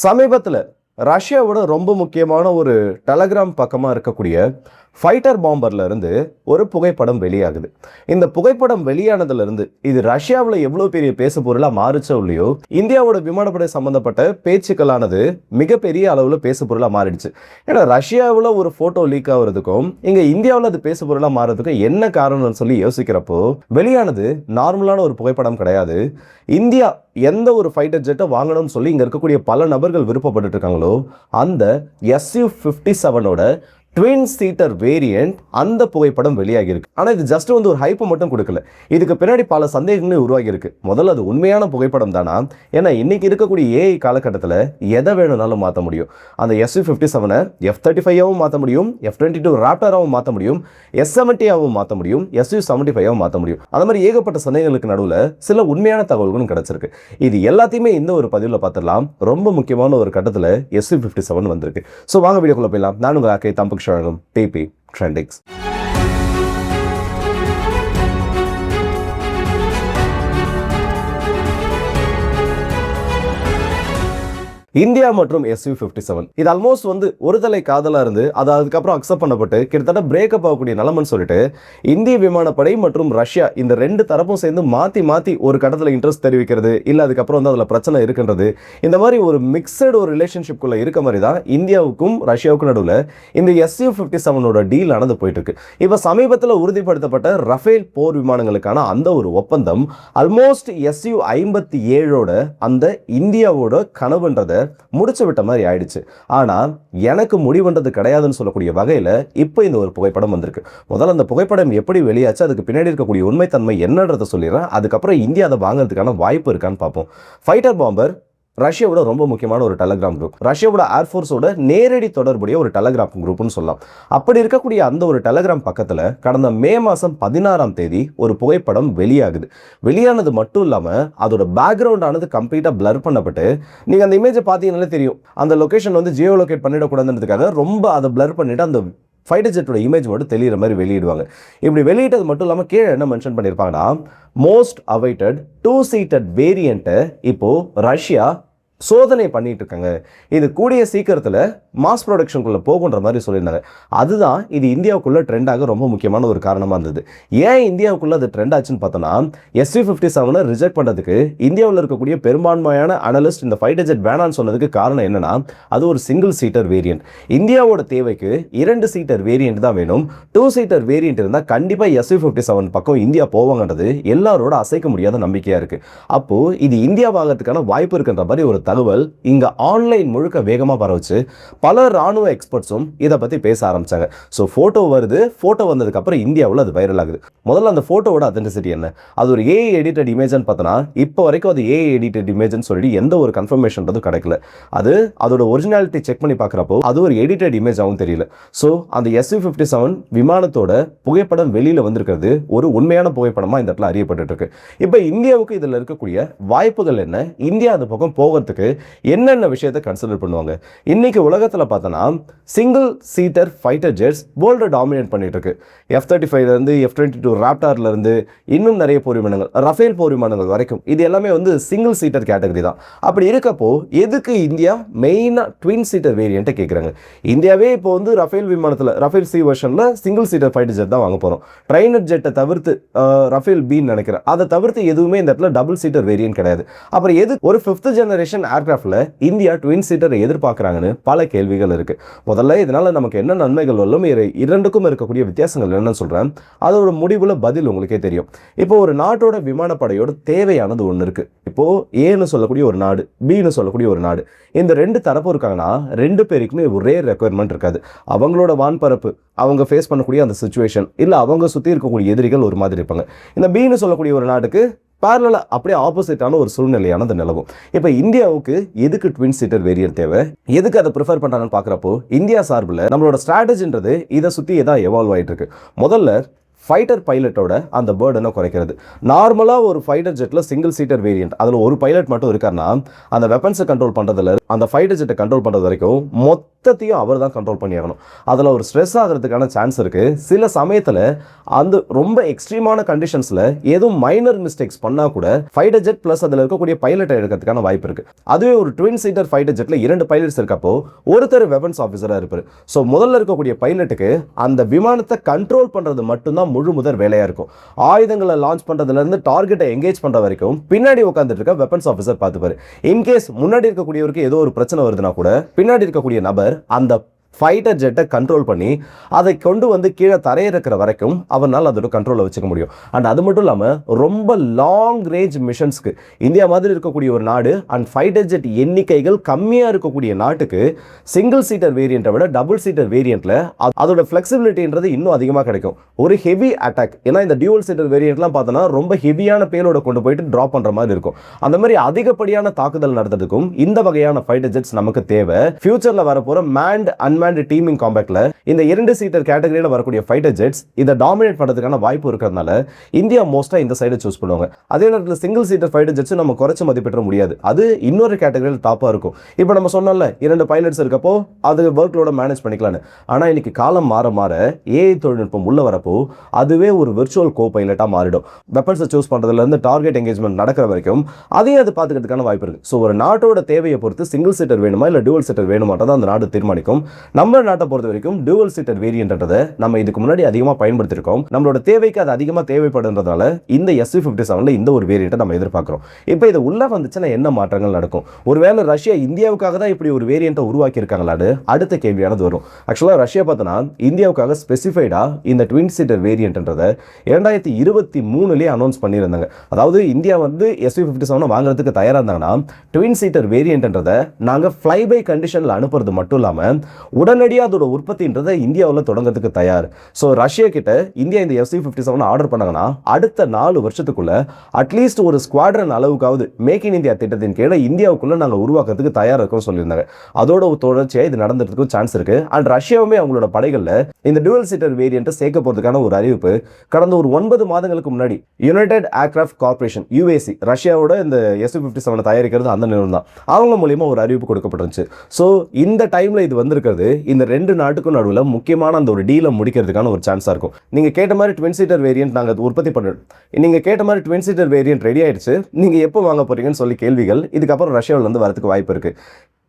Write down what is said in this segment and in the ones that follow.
சமீபத்தில் ரஷ்யாவோட ரொம்ப முக்கியமான ஒரு டெலகிராம் பக்கமாக இருக்கக்கூடிய ஃபைட்டர் பாம்பர்ல இருந்து ஒரு புகைப்படம் வெளியாகுது. இந்த புகைப்படம் வெளியானதுல இருந்து இது ரஷ்யாவில் எவ்வளவு பெரிய பேசு பொருளா மாறுச்சோ இல்லையோ, இந்தியாவோட விமானப்படை சம்பந்தப்பட்ட பேச்சுக்களானது மிகப்பெரிய அளவில் பேசு பொருளா மாறிடுச்சு. ஏன்னா ரஷ்யாவில் ஒரு போட்டோ லீக் ஆகுறதுக்கும் இங்க இந்தியாவில் அது பேசு பொருளா மாறதுக்கும் என்ன காரணம்னு சொல்லி யோசிக்கிறப்போ, வெளியானது நார்மலான ஒரு புகைப்படம் கிடையாது. இந்தியா எந்த ஒரு ஃபைட்டர் ஜெட்டை வாங்கணும்னு சொல்லி இங்க இருக்கக்கூடிய பல நபர்கள் விருப்பப்பட்டு இருக்காங்களோ, அந்த Su-57ஓட ட்வின் சீட்டர் வேரியன்ட் அந்த புகைப்படம் வெளியாகி இருக்கு. ஆனால் இது ஜஸ்ட் வந்து ஒரு ஹைப்பை மட்டும் கொடுக்கல, இதுக்கு பின்னாடி பல சந்தேகங்களும் உருவாகி இருக்கு. முதல்ல அது உண்மையான புகைப்படம் தானா? ஏன்னா இன்னைக்கு இருக்கக்கூடிய ஏஐ காலகட்டத்தில் எதை வேணும்னாலும் மாற்ற முடியும். அந்த Su-57 F-35ஆவும் மாற்ற முடியும், F-22 ராப்டராகவும் மாற்ற முடியும், S-70ஆவும் மாற்ற முடியும், Su-75ஆவும் மாற்ற முடியும். அந்த மாதிரி ஏகப்பட்ட சந்தேகங்களுக்கு நடுவில் சில உண்மையான தகவல்களும் கிடைச்சிருக்கு. இது எல்லாத்தையுமே இந்த ஒரு பதிவில் பார்த்துடலாம். ரொம்ப முக்கியமான ஒரு கட்டத்தில் Su-57 வந்திருக்கு. ஸோ வாங்க வீடியோக்குள்ள போயிடலாம். நான் உங்கள் ஆக்கை தம்புக் TP Trendix. இந்தியா மற்றும் Su-57 இது ஆல்மோஸ்ட் வந்து ஒரு தலை காதலா இருந்து அது அதுக்கப்புறம் அக்செப்ட் பண்ணப்பட்டு கிட்டத்தட்ட பிரேக்கப் ஆகக்கூடிய நிலைமைன்னு சொல்லிட்டு இந்திய விமானப்படை மற்றும் ரஷ்யா இந்த ரெண்டு தரப்பும் சேர்ந்து மாத்தி ஒரு கட்டத்தில் இன்ட்ரெஸ்ட் தெரிவிக்கிறது, இல்லை அதுக்கப்புறம் வந்து அதில் பிரச்சனை இருக்குன்றது, இந்த மாதிரி ஒரு மிக்சடு ஒரு ரிலேஷன்ஷிப்குள்ள இருக்க மாதிரி தான் இந்தியாவுக்கும் ரஷ்யாவுக்கும் நடுவில் இந்த Su-57ஓட டீல் நடந்து போயிட்டு இருக்கு. இப்போ சமீபத்தில் உறுதிப்படுத்தப்பட்ட ரஃபேல் போர் விமானங்களுக்கான அந்த ஒரு ஒப்பந்தம் ஆல்மோஸ்ட் Su-57ஓட அந்த இந்தியாவோட கனவுன்றதை முடிச்சு விட்ட மாதிரி ஆயிடுச்சு. ஆனா எனக்கு முடிவுன்றது கிடையாதுன்னு சொல்லக்கூடிய வகையில இப்போ இந்த ஒரு புகைப்படம் வந்திருக்கு. முதல்ல அந்த புகைப்படம் எப்படி வெளியாச்சு, அதுக்கு பின்னாடி இருக்கக்கூடிய உண்மைத்தன்மை என்னன்றதை சொல்லிடுறேன். அதுக்கப்புறம் இந்தியா அதை வாங்குறதுக்கான வாய்ப்பு இருக்கான்னு பார்ப்போம். ஃபைட்டர் பாம்பர் ரஷ்யாவோட ரொம்ப முக்கியமான ஒரு டெலகிராம் குரூப், ரஷ்யாவோட ஏர்ஃபோர்ஸோட நேரடி தொடர்புடைய ஒரு டெலகிராம் குரூப்னு சொல்லலாம். அப்படி இருக்கக்கூடிய அந்த ஒரு டெலகிராம் பக்கத்தில் கடந்த மே மாதம் 16ஆம் தேதி ஒரு புகைப்படம் வெளியாகுது. வெளியானது மட்டும் இல்லாமல் அதோட பேக்ரவுண்ட் ஆனது கம்ப்ளீட்டாக பிளர் பண்ணப்பட்டு, நீங்கள் அந்த இமேஜை பார்த்தீங்கன்னாலே தெரியும், அந்த லொக்கேஷன் வந்து ஜியோ லொகேட் பண்ணிடக்கூடாதுன்றதுக்காக ரொம்ப அதை பிளர் பண்ணிட்டு அந்த ஃபைட்டர் ஜெட்டோட இமேஜ் மட்டும் தெரியுற மாதிரி வெளியிடுவாங்க. இப்படி வெளியிட்டது மட்டும் இல்லாமல் கீழே என்ன மென்ஷன் பண்ணியிருப்பாங்கன்னா, மோஸ்ட் அவைட்டட் 2-சீட்டட் வேரியண்ட்டை இப்போ ரஷ்யா சோதனை பண்ணிட்டு இருக்காங்க, இது கூடிய சீக்கிரத்தில் மாஸ் ப்ரொடக்ஷனுக்குள்ள போகுன்ற மாதிரி சொல்லியிருந்தாங்க. அதுதான் இது இந்தியாவுக்குள்ள ட்ரெண்டாக ரொம்ப முக்கியமான ஒரு காரணமாக இருந்தது. ஏன் இந்தியாவுக்குள்ள அது ட்ரெண்ட் ஆச்சுன்னு பார்த்தோம்னா, Su-57 ரிஜெக்ட் பண்ணுறதுக்கு இந்தியாவில் இருக்கக்கூடிய பெரும்பான்மையான அனலிஸ்ட் இந்த ஃபைட்டர் ஜெட் வேணான்னு சொன்னதுக்கு காரணம் என்னன்னா, அது ஒரு சிங்கிள் சீட்டர் வேரியன்ட். இந்தியாவோட தேவைக்கு 2 சீட்டர் வேரியன்ட் தான் வேணும். 2 சீட்டர் வேரியன்ட் இருந்தால் கண்டிப்பாக Su-57 பக்கம் இந்தியா போவாங்கன்றது எல்லாரோட அசைக்க முடியாத நம்பிக்கையாக இருக்கு. அப்போ இது இந்தியா வாங்கிறதுக்கான வாய்ப்பு இருக்குன்ற மாதிரி ஒரு தகவல் இங்க ஆன்லைன் முழுக்க வேகமா பரவுச்சு. பல ராணுவ எக்ஸ்பர்ட்ஸும் இதை பத்தி பேச ஆரம்பிச்சாங்க. ஸோ போட்டோ வருது, போட்டோ வந்ததுக்கு அப்புறம் இந்தியாவில் அது வைரல் ஆகுது. முதல்ல அந்த போட்டோவோட அத்தென்டிசிட்டி என்ன, அது ஒரு ஏஐ எடிட்டட் இமேஜ்னு பார்த்தோன்னா இப்போ வரைக்கும் அது ஏஐ எடிட்டட் இமேஜ்னு சொல்லி எந்த ஒரு கன்ஃபர்மேஷன்றதும் கிடைக்கல. அதோட ஒரிஜினாலிட்டி செக் பண்ணி பார்க்குறப்போ அது ஒரு எடிட்டட் இமேஜ் ஆகும் தெரியல. ஸோ அந்த Su-57 விமானத்தோட புகைப்படம் வெளியில வந்திருக்கிறது ஒரு உண்மையான புகைப்படமா இந்த இடத்துல அறியப்பட்டு இருக்கு. இப்போ இந்தியாவுக்கு இதில் இருக்கக்கூடிய வாய்ப்புகள் என்ன, இந்தியா அந்த பக்கம் போகிறதுக்கு என்னென்ன விஷயத்தை கன்சிடர் பண்ணுவாங்க? இன்னைக்கு உலகத்தில் பார்த்தோன்னா single seater fighter ஜெட்ஸ் world dominate பண்ணிட்டு இருக்கு. F-35 இருந்து F-22 ராப்டார்ல இருந்து இன்னும் நிறைய போர் விமானங்கள், ரஃபேல் போர் விமானங்கள் வரைக்கும் இது எல்லாமே வந்து சிங்கிள் சீட்டர் கேட்டகரி தான். அப்படி இருக்கப்போ எதுக்கு இந்தியா மெயினாக ட்வின் சீட்டர் வேரியண்ட்டை கேட்குறாங்க? இந்தியாவே இப்போ வந்து ரஃபேல் விமானத்தில் ரஃபேல் சி வெர்ஷனில் சிங்கிள் சீட்டர் ஃபைட்டர் ஜெட் தான் வாங்க போகிறோம். ட்ரைனர் ஜெட்டை தவிர்த்து ரஃபேல் பின்னு நினைக்கிறேன், அதை தவிர்த்து எதுவுமே இந்த இடத்துல டபுள் சீட்டர் வேரியன்ட் கிடையாது. அப்புறம் எது ஒரு 5th ஜெனரேஷன் ஏர்கிராஃப்ட்ல இந்தியா ட்வின் சீட்டரை எதிர்பார்க்குறாங்கன்னு பல கேள்விகள் இருக்கு. முதல்ல இதனால நமக்கு என்ன நன்மைகள் வரும், இரண்டுக்கும் இருக்கக்கூடிய வித்தியாசங்கள் என்னன்னு சொல்றேன். அதோட முடிவுல பதில் உங்களுக்கே தெரியும். இப்போ ஒரு நாட்டோட விமானப்படையோட தேவையானது ஒன்று இருக்கு. இப்போ ஏன்னு சொல்லக்கூடிய ஒரு நாடு, பின்னு சொல்லக்கூடிய ஒரு நாடு, இந்த ரெண்டு தரப்பு இருக்காங்கன்னா ரெண்டு பேருக்குமே ஒரே ரெக்குயர்மெண்ட் இருக்காது. அவங்களோட வான்பரப்பு, அவங்க ஃபேஸ் பண்ணக்கூடிய அந்த சிச்சுவேஷன், இல்லை அவங்க சுற்றி இருக்கக்கூடிய எதிரிகள் ஒரு மாதிரி இருப்பாங்க. இந்த பின்னு சொல்லக்கூடிய ஒரு நாட்டுக்கு பேரலா அப்படியே ஆப்போசிட்டான ஒரு சூழ்நிலையானது நிலவும். இப்போ இந்தியாவுக்கு எதுக்கு ட்வின் சீட்டர் வேரியன்ட் தேவை, எதுக்கு அதை ப்ரிஃபர் பண்ணுறாங்கன்னு பார்க்குறப்போ இந்தியா சார்பில் நம்மளோட ஸ்ட்ராட்டஜின்றது இதை சுற்றி எதாவது எவால்வ் ஆகிட்டு இருக்கு. முதல்ல ஃபைட்டர் பைலட்டோட அந்த பேர்டனை குறைக்கிறது. நார்மலாக ஒரு ஃபைட்டர் ஜெட்டில் சிங்கிள் சீட்டர் வேரியன்ட், அதில் ஒரு பைலட் மட்டும் இருக்காருன்னா அந்த வெப்பன்ஸை கண்ட்ரோல் பண்ணுறதுல அந்த ஃபைட்டர் ஜெட்டை கண்ட்ரோல் பண்ணுறது வரைக்கும் மொத்தத்தையும் அவர் தான் கண்ட்ரோல் பண்ணி ஆகணும். அதில் ஒரு ஸ்ட்ரெஸ் ஆகிறதுக்கான சான்ஸ் இருக்குது. சில சமயத்தில் அந்த ரொம்ப எக்ஸ்ட்ரீமான கண்டிஷன்ஸில் ஏதும் மைனர் மிஸ்டேக்ஸ் பண்ணால் கூட ஃபைட்டர் ஜெட் ப்ளஸ் அதில் இருக்கக்கூடிய பைலட்டை எடுக்கிறதுக்கான வாய்ப்பு இருக்குது. அதுவே ஒரு ட்வின் சீட்டர் ஃபைட்டர் ஜெட்டில் 2 பைலட்ஸ் இருக்கப்போ ஒருத்தர் வெப்பன்ஸ் ஆஃபீஸராக இருப்பார். ஸோ முதல்ல இருக்கக்கூடிய பைலட்டுக்கு அந்த விமானத்தை கண்ட்ரோல் பண்ணுறது மட்டும்தான் முழு முதல் வேலையாக இருக்கும். ஆயுதங்களை லான்ச் பண்ணுறதுலேருந்து டார்கெட்டை எங்கேஜ் பண்ணுற வரைக்கும் பின்னாடி உட்காந்துட்டு இருக்க வெப்பன்ஸ் ஆஃபீஸர் பார்த்துப்பாரு. இன்கேஸ் முன்னாடி இருக்கக்கூடியவருக்கு ஏதோ ஒரு பிரச்சனை வருதுன்னா கூட பின்னாடி இருக்கக்கூடிய நபர் அந்த ஃபைட்டர் ஜெட்டை கண்ட்ரோல் பண்ணி அதை கொண்டு வந்து கீழே தரையிறக்கிற வரைக்கும் அவனால் அதோட கண்ட்ரோலை வச்சுக்க முடியும். அண்ட் அது மட்டும் இல்லாமல் ரொம்ப லாங் ரேஞ்ச் மிஷன்ஸ்க்கு இந்தியா மாதிரி இருக்கக்கூடிய ஒரு நாடு அண்ட் ஃபைட்டர் ஜெட் எண்ணிக்கைகள் கம்மியாக இருக்கக்கூடிய நாட்டுக்கு சிங்கிள் சீட்டர் வேரியண்ட்டை விட டபுள் சீட்டர் வேரியண்ட்டில் அதோட ஃப்ளெக்சிபிலிட்டின்றது இன்னும் அதிகமாக கிடைக்கும். ஒரு ஹெவி அட்டாக், ஏன்னா இந்த டியூவல் சீட்டர் வேரியண்ட்லாம் பார்த்தோன்னா ரொம்ப ஹெவியான பேலோட கொண்டு போயிட்டு ட்ராப் பண்ணுற மாதிரி இருக்கும். அந்த மாதிரி அதிகப்படியான தாக்குதல் நடத்துறதுக்கும் இந்த வகையான ஃபைட்டர் ஜெட்ஸ் நமக்கு தேவை. ஃபியூச்சரில் வரப்போகிற மேண்ட் அன்மேண்ட் டீமிங் காம்பேக்ட்ல இந்த 2 சீட்டர் கேட்டகரியில வரக்கூடிய ஃபைட்டர் ஜெட்ஸ் இதை டாமினேட் பண்றதுக்கான வாய்ப்பு இருக்கிறதுனால இந்தியா மோஸ்டா இந்த சைடு சூஸ் பண்ணுவாங்க. அதே நேரத்தில் சிங்கிள் சீட்டர் ஃபைட்டர் ஜெட்ஸ் நம்ம குறைச்சு மதிப்பிட முடியாது. அது இன்னொரு கேட்டகரியில் டாப்பா இருக்கும். இப்போ நம்ம சொன்னோம்ல 2 பைலட்ஸ் இருக்கப்போ அது ஒர்க்லோட மேனேஜ் பண்ணிக்கலாம்னு. ஆனா இன்னைக்கு காலம் மாற மாற ஏஐ தொழில்நுட்பம் உள்ள வரப்போ அதுவே ஒரு விர்ச்சுவல் கோ பைலட்டா மாறிடும். வெப்பன்ஸை சூஸ் பண்றதுல இருந்து டார்கெட் எங்கேஜ்மெண்ட் நடக்கிற வரைக்கும் அதையும் அது பார்த்துக்கிறதுக்கான வாய்ப்பு இருக்கு. ஸோ ஒரு நாட்டோட தேவையை பொறுத்து சிங்கிள் சீட்டர் வேணுமா இல்லை டூவல் சீட்டர் வேணுமாட்டதான் அந்த நாடு தீர்மானிக்கும். நம்ம நாட்டை பொறுத்த வரைக்கும் டூவல் சீட்டர் வேரியன்ட்ன்றதை நம்ம இதுக்கு முன்னாடி அதிகமாக பயன்படுத்திருக்கோம். நம்மளோட தேவைக்கு அது அதிகமாக தேவைப்படுறதுனால இந்த Su-57ல இந்த ஒரு வேரியண்ட்டை நம்ம எதிர்பார்க்கிறோம். இப்போ இது உள்ள வந்துச்சுன்னா என்ன மாற்றங்கள் நடக்கும்? ஒருவேளை ரஷ்யா இந்தியாவுக்காக தான் இப்படி ஒரு வேரியண்ட்டை உருவாக்கி இருக்காங்களான்னு அடுத்த கேள்வியானது வரும். ஆக்சுவலாக ரஷ்யா பார்த்தோன்னா இந்தியாவுக்காக ஸ்பெசிஃபைடா இந்த ட்வின் சீட்டர் வேரியண்ட்ன்றதை 2023 அனௌன்ஸ் பண்ணியிருந்தாங்க. அதாவது இந்தியா வந்து Su-57 வாங்குறதுக்கு தயாராக இருந்தாங்கன்னா ட்வின் சீட்டர் வேரியண்ட்ன்றதை நாங்கள் ஃப்ளை பை கண்டிஷனில் அனுப்புறது மட்டும் இல்லாமல் உடனடியாக அதோட உற்பத்தின்றதை இந்தியாவில் தொடங்கிறதுக்கு தயார். ஸோ ரஷ்யா கிட்ட இந்தியா இந்த Su-57 ஆர்டர் பண்ணாங்கன்னா அடுத்த 4 வருஷத்துக்குள்ள அட்லீஸ்ட் ஒரு ஸ்குவாட்ரன் அளவுக்காவது மேக் இன் இந்தியா திட்டத்தின் கீழே இந்தியாவுக்குள்ள நாங்கள் உருவாக்குறதுக்கு தயாராக இருக்கோம் சொல்லியிருந்தாங்க. அதோட தோழர்ச்சியாக இது நடந்துறதுக்கு சான்ஸ் இருக்கு. அண்ட் ரஷ்யாவுமே அவங்களோட படைகளில் இந்த டூவல் சீட்டர் வேரியண்ட்டை சேர்க்க போறதுக்கான ஒரு அறிவிப்பு கடந்த ஒரு 9 மாதங்களுக்கு முன்னாடி யுனைடெட் ஏர்கிராஃப்ட் கார்பரேஷன் UAC ரஷ்யாவோட இந்த Su-57 தயாரிக்கிறது அந்த நிறுவனம் தான், அவங்க மூலியமா ஒரு அறிவிப்பு கொடுக்கப்பட்டிருந்துச்சு. ஸோ இந்த டைம்ல இது வந்திருக்கிறது இந்த 2 நாட்டுக்கும் நடுவில் முக்கியமான அந்த ஒரு டீலை முடிக்கிறதுக்கான ஒரு சான்ஸாக இருக்கும். நீங்கள் கேட்ட மாதிரி ட்வின் சீட்டர் வேரியன்ட் நாங்கள் உற்பத்தி பண்ணுறோம், நீங்கள் கேட்ட மாதிரி ட்வின் சீட்டர் வேரியன்ட் ரெடி ஆயிடுச்சு, நீங்கள் எப்போ வாங்க போறீங்கன்னு சொல்லி கேள்விகள் இதுக்கப்புறம் ரஷ்யாவிலேருந்து வரதுக்கு வாய்ப்பு இருக்குது.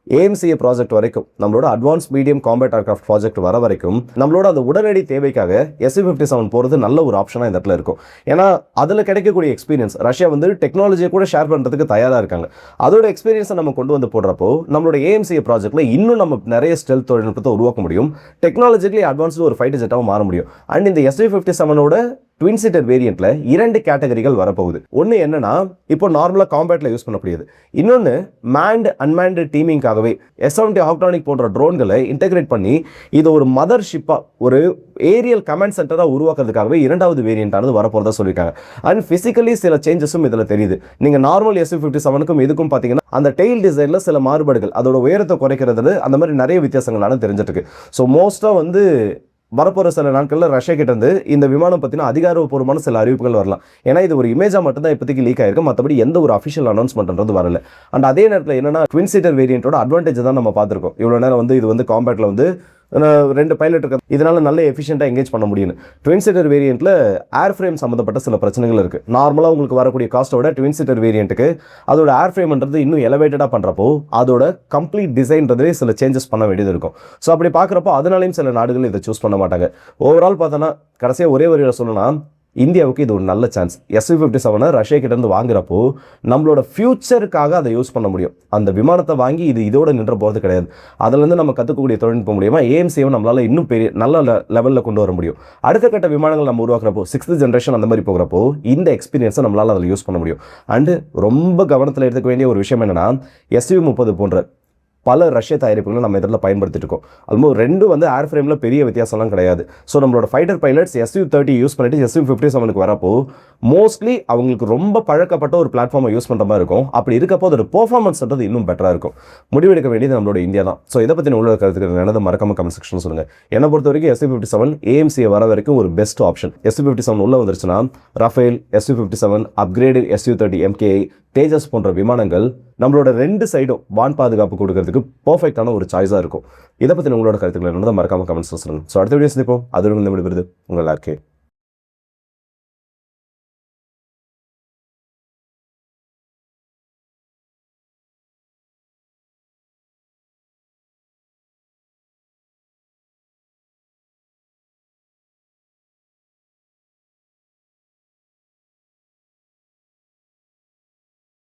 AMCA ப்ராஜெக்ட் வரைக்கும் நம்மளோட advance medium combat aircraft project வர வரைக்கும் நம்மளோட அந்த உடனடி தேவைக்காக Su-57 போகிறது நல்ல ஒரு ஆப்ஷனாக இந்த இடத்துல இருக்கும். ஏன்னா அதில் கிடைக்கக்கூடிய எக்ஸ்பீரியன்ஸ் ரஷ்யா வந்து டெக்னாலஜியை கூட ஷேர் பண்ணுறதுக்கு தயாராக இருக்காங்க. அதோட எக்ஸ்பீரியன்ஸை நம்ம கொண்டு வந்து போடுறப்போ நம்மளோட AMCA ப்ராஜெக்ட்ல இன்னும் நம்ம நிறைய ஸ்டெல்த் தொழில்நுட்பத்தை உருவாக்க முடியும். டெக்னாலஜிக்கலி அட்வான்ஸ்டு ஒரு ஃபைட்டர் ஜெட்டாகவும் மாற முடியும். அண்ட் இந்த Su-57 ட்வின் சீட்டர் வேரியண்ட்ல 2 கேட்டகரிகள் வரப்போகுது. ஒன்று என்னன்னா இப்போ நார்மலாக காம்பேட்ல யூஸ் பண்ணக்கூடியது, இன்னொன்று மேண்ட் அன்மேண்ட் டீமிங்காகவே S-70 ஹாக்டானிக் போன்ற ட்ரோன்களை இன்டெகிரேட் பண்ணி இது ஒரு மதர் ஷிப்பாக ஒரு ஏரியல் கமாண்ட் சென்டராக உருவாக்குறதுக்காகவே 2வது வேரியண்டானது வரப்போறதா சொல்லியிருக்காங்க. அண்ட் பிசிக்கலி சில சேஞ்சஸும் இதில் தெரியுது. நீங்கள் நார்மல் Su-57க்கும் இதுக்கும் பார்த்தீங்கன்னா அந்த டெயில் டிசைனில் சில மாறுபாடுகள், அதோட உயரத்தை குறைக்கிறது, அந்த மாதிரி நிறைய வித்தியாசங்களான தெரிஞ்சிட்டு இருக்கு. ஸோ மோஸ்ட்டாக வந்து வரப்போகிற சில நாட்களில் ரஷ்யா கிட்ட இருந்து இந்த விமானம் பற்றின அதிகாரப்பூர்வமான சில அறிவிப்புகள் வரலாம். ஏன்னா இது ஒரு இமேஜாக மட்டும்தான் இப்போதைக்கு லீக் ஆயிருக்கு, மற்றபடி எந்த ஒரு அஃபிஷியல் அனௌன்ஸ்மெண்ட்ன்றது வரல. அண்ட் அதே நேரத்தில் என்னன்னா ட்வின் சீட்டர் வேரியண்ட்டோட அட்வான்டேஜ் தான் நம்ம பார்த்துருக்கோம். இவ்வளோ நேரம் வந்து இது வந்து காம்பேக்டில் வந்து 2 பைலட் இருக்கு, இதனால நல்ல எஃபிஷியண்டாக எங்கேஜ் பண்ண முடியும். ட்வின் சீட்டர் வேரியண்ட்டில் ஏர் ஃப்ரேம் சம்மந்தப்பட்ட சில பிரச்சனைகள் இருக்குது. நார்மலாக உங்களுக்கு வரக்கூடிய காஸ்ட்டோட ட்வின் சீட்டர் வேரியண்ட்டுக்கு அதோட ஏர் ஃப்ரேம்ன்றது இன்னும் எலவேட்டடாக பண்ணுறப்போ அதோட கம்ப்ளீட் டிசைன்றதே சில சேஞ்சஸ் பண்ண வேண்டியது இருக்கும். ஸோ அப்படி பார்க்குறப்போ அதனாலையும் சில நாடுகள் இதை சூஸ் பண்ண மாட்டாங்க. ஓவரால் பார்த்தோன்னா கடைசியாக ஒரே வரியில் சொல்லணும், இந்தியாவுக்கு இது ஒரு நல்ல சான்ஸ். Su-57 ரஷ்யா கிட்ட இருந்து வாங்குறப்போ நம்மளோட ஃபியூச்சருக்காக அதை யூஸ் பண்ண முடியும். அந்த விமானத்தை வாங்கி இதோட நின்ற போகிறது கிடையாது. அதுலேருந்து நம்ம கற்றுக்கக்கூடிய தொழில்நுட்பம் மூலியமா AMCA நம்மளால இன்னும் பெரிய நல்ல லெவலில் கொண்டு வர முடியும். அடுத்த கட்ட விமானங்கள் நம்ம உருவாக்குறப்போ 6th ஜென்ரேஷன் அந்த மாதிரி போகிறப்போ இந்த எக்ஸ்பீரியன்ஸை நம்மளால அதில் யூஸ் பண்ண முடியும். அண்டு ரொம்ப கவனத்தில் எடுத்துக்க வேண்டிய ஒரு விஷயம் என்னன்னா Su-30 போன்ற பல ரஷ்ய தயாரிப்புகளை நம்ம இதில் பயன்படுத்திட்டு இருக்கோம். ஆல்மோஸ்ட் ரெண்டும் வந்து ஏர் ஃப்ரேமில் பெரிய வித்தியாசம்லாம் கிடையாது. ஸோ நம்மளோட ஃபைட்டர் பைலட்ஸ் Su-30 யூஸ் பண்ணிட்டு Su-57க்கு வரப்போ மோஸ்ட்லி அவங்களுக்கு ரொம்ப பழக்கப்பட்ட ஒரு பிளாட்ஃபார்மை யூஸ் பண்ணுற மாதிரி இருக்கும். அப்படி இருக்கப்போ அதோட பெர்ஃபார்மன்ஸ்ன்றது இன்னும் பெட்டராக இருக்கும். முடிவெடுக்க வேண்டியது நம்மளோட இந்தியா தான். ஸோ இதை பற்றி உள்ள கருத்துக்கள் என்னது மறக்காம கமெண்ட் செக்ஷன் சொல்லுங்கள். என்னை பொறுத்த வரைக்கும் Su-57 AMC வர வரைக்கும் ஒரு பெஸ்ட் ஆப்ஷன். Su-57 உள்ள வந்துருச்சுன்னா Rafale, Su-57, upgrade Su-30 MKI, தேஜஸ் போன்ற விமானங்கள் நம்மளோட ரெண்டு சைடும் வான் பாதுகாப்பு கொடுக்கறதுக்கு பர்ஃபெக்டான ஒரு சாய்ஸாக இருக்கும். இதை பற்றி உங்களோட கருத்துக்கள் என்னதான் மறக்காம கமெண்ட்ஸ் சொல்லுங்கள். ஸோ அடுத்த வீடியோ சந்திப்போம். அது விடுபடுது உங்கள் எல்லாருக்கே.